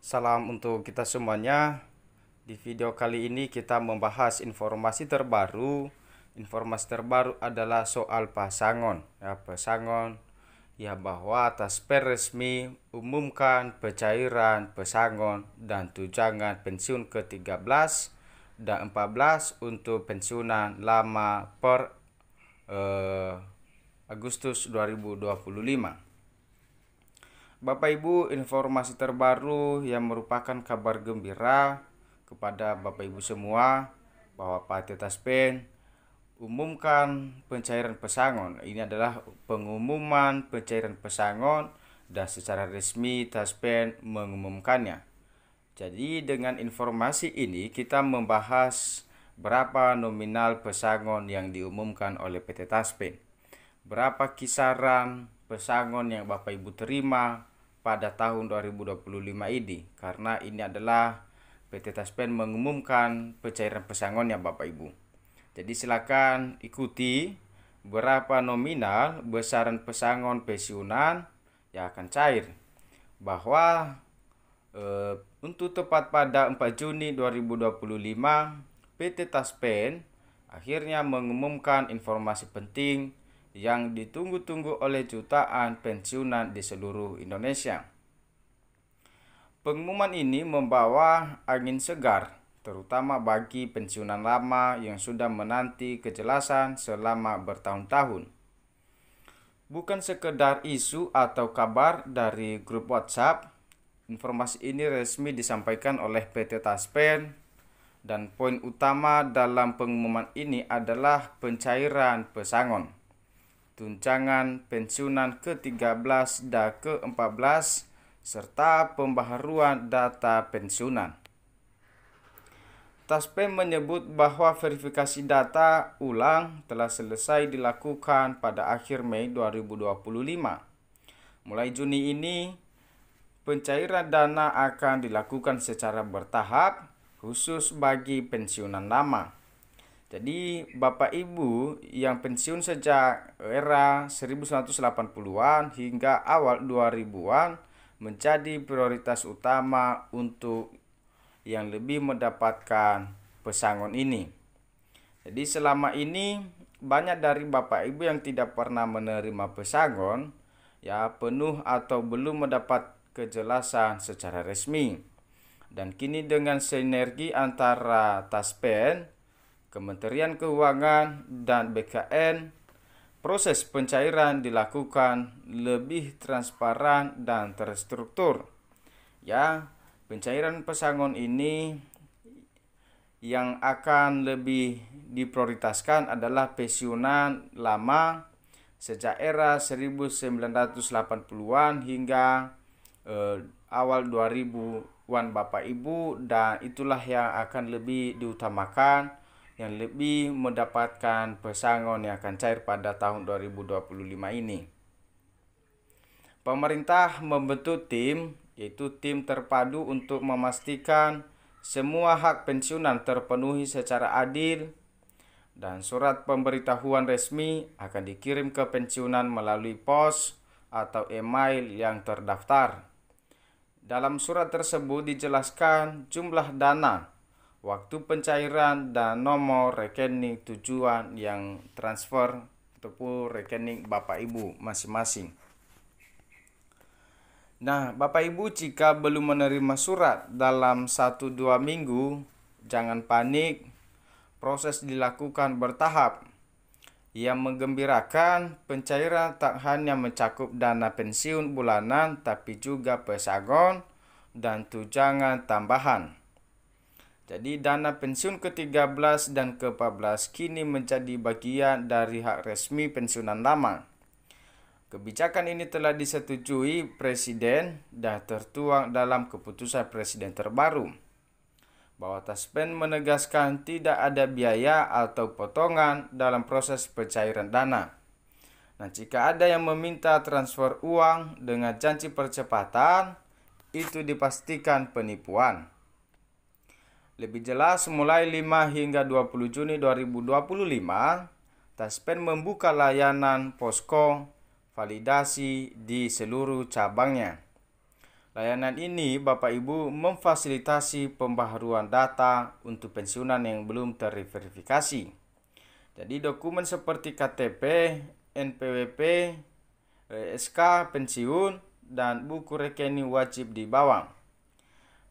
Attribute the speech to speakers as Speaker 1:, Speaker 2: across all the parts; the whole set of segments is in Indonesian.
Speaker 1: Salam untuk kita semuanya. Di video kali ini kita membahas informasi terbaru. Informasi terbaru adalah soal pesangon. Pesangon bahwa Taspen resmi umumkan pencairan pesangon dan tunjangan pensiun ke-13 dan 14 untuk pensiunan lama per Agustus 2025. Bapak Ibu, informasi terbaru yang merupakan kabar gembira kepada Bapak Ibu semua bahwa Partai Taspen umumkan pencairan pesangon. Ini adalah pengumuman pencairan pesangon dan secara resmi Taspen mengumumkannya. Jadi dengan informasi ini kita membahas berapa nominal pesangon yang diumumkan oleh PT Taspen. Berapa kisaran pesangon yang Bapak Ibu terima pada tahun 2025 ini, karena ini adalah PT Taspen mengumumkan pencairan pesangonnya Bapak Ibu. Jadi silakan ikuti berapa nominal besaran pesangon pensiunan yang akan cair. Bahwa untuk tepat pada 4 Juni 2025 PT Taspen akhirnya mengumumkan informasi penting yang ditunggu-tunggu oleh jutaan pensiunan di seluruh Indonesia. Pengumuman ini membawa angin segar, terutama bagi pensiunan lama yang sudah menanti kejelasan selama bertahun-tahun. Bukan sekedar isu atau kabar dari grup WhatsApp, informasi ini resmi disampaikan oleh PT Taspen, dan poin utama dalam pengumuman ini adalah pencairan pesangon, tunjangan pensiunan ke-13 dan ke-14, serta pembaharuan data pensiunan. Taspen menyebut bahwa verifikasi data ulang telah selesai dilakukan pada akhir Mei 2025. Mulai Juni ini, pencairan dana akan dilakukan secara bertahap, khusus bagi pensiunan lama. Jadi Bapak Ibu yang pensiun sejak era 1980-an hingga awal 2000-an menjadi prioritas utama untuk yang lebih mendapatkan pesangon ini. Jadi selama ini banyak dari Bapak Ibu yang tidak pernah menerima pesangon penuh atau belum mendapat kejelasan secara resmi. Dan kini dengan sinergi antara Taspen, Kementerian Keuangan, dan BKN, proses pencairan dilakukan lebih transparan dan terstruktur. Pencairan pesangon ini yang akan lebih diprioritaskan adalah pensiunan lama sejak era 1980-an hingga awal 2000-an Bapak Ibu, dan itulah yang akan lebih diutamakan, yang lebih mendapatkan pesangon yang akan cair pada tahun 2025 ini. Pemerintah membentuk tim, yaitu tim terpadu untuk memastikan semua hak pensiunan terpenuhi secara adil, dan surat pemberitahuan resmi akan dikirim ke pensiunan melalui pos atau email yang terdaftar. Dalam surat tersebut dijelaskan jumlah dana, waktu pencairan, dan nomor rekening tujuan yang transfer ataupun rekening Bapak Ibu masing-masing. Nah, Bapak Ibu jika belum menerima surat dalam 1-2 minggu, jangan panik, proses dilakukan bertahap. Yang menggembirakan, pencairan tak hanya mencakup dana pensiun bulanan, tapi juga pesangon dan tunjangan tambahan. Jadi dana pensiun ke-13 dan ke-14 kini menjadi bagian dari hak resmi pensiunan lama. Kebijakan ini telah disetujui Presiden dan tertuang dalam keputusan Presiden terbaru. Bahwa Taspen menegaskan tidak ada biaya atau potongan dalam proses pencairan dana. Nah, jika ada yang meminta transfer uang dengan janji percepatan, itu dipastikan penipuan. Lebih jelas, mulai 5 hingga 20 Juni 2025, Taspen membuka layanan posko validasi di seluruh cabangnya. Layanan ini Bapak Ibu memfasilitasi pembaharuan data untuk pensiunan yang belum terverifikasi. Jadi dokumen seperti KTP, NPWP, SK pensiun, dan buku rekening wajib dibawa.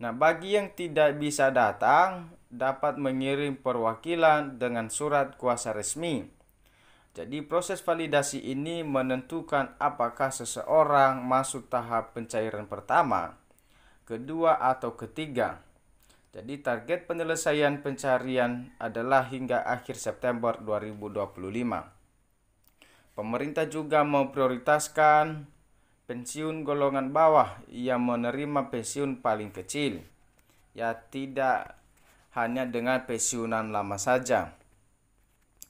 Speaker 1: Nah, bagi yang tidak bisa datang, dapat mengirim perwakilan dengan surat kuasa resmi. Jadi proses validasi ini menentukan apakah seseorang masuk tahap pencairan pertama, kedua, atau ketiga. Jadi target penyelesaian pencarian adalah hingga akhir September 2025. Pemerintah juga memprioritaskan pensiun golongan bawah yang menerima pensiun paling kecil, ya tidak hanya dengan pensiunan lama saja.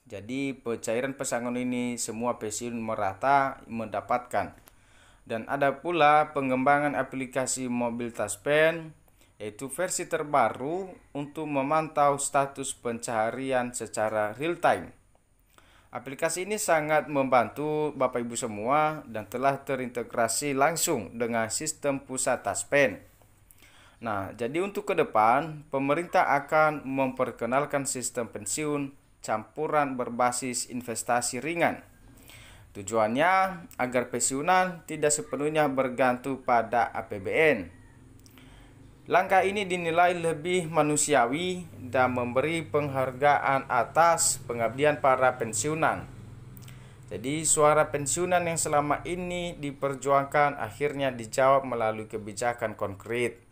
Speaker 1: Jadi pencairan pesangon ini semua pensiun merata mendapatkan. Dan ada pula pengembangan aplikasi mobil Taspen, yaitu versi terbaru untuk memantau status pencaharian secara real time. Aplikasi ini sangat membantu Bapak Ibu semua dan telah terintegrasi langsung dengan sistem pusat Taspen. Nah, jadi untuk ke depan, pemerintah akan memperkenalkan sistem pensiun campuran berbasis investasi ringan. Tujuannya agar pensiunan tidak sepenuhnya bergantung pada APBN. Langkah ini dinilai lebih manusiawi dan memberi penghargaan atas pengabdian para pensiunan. Jadi suara pensiunan yang selama ini diperjuangkan akhirnya dijawab melalui kebijakan konkret.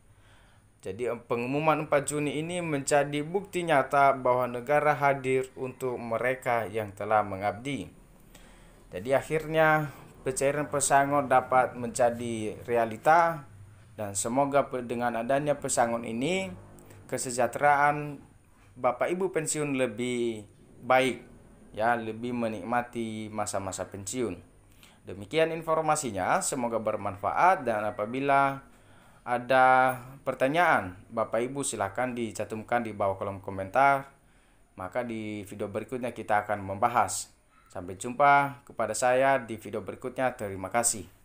Speaker 1: Jadi pengumuman 4 Juni ini menjadi bukti nyata bahwa negara hadir untuk mereka yang telah mengabdi. Jadi akhirnya pencairan pesangon dapat menjadi realita dan semoga dengan adanya pesangon ini kesejahteraan Bapak Ibu pensiun lebih baik, ya, lebih menikmati masa-masa pensiun. Demikian informasinya, semoga bermanfaat dan apabila ada pertanyaan Bapak Ibu silahkan dicantumkan di bawah kolom komentar. Maka di video berikutnya kita akan membahas. Sampai jumpa kepada saya di video berikutnya. Terima kasih.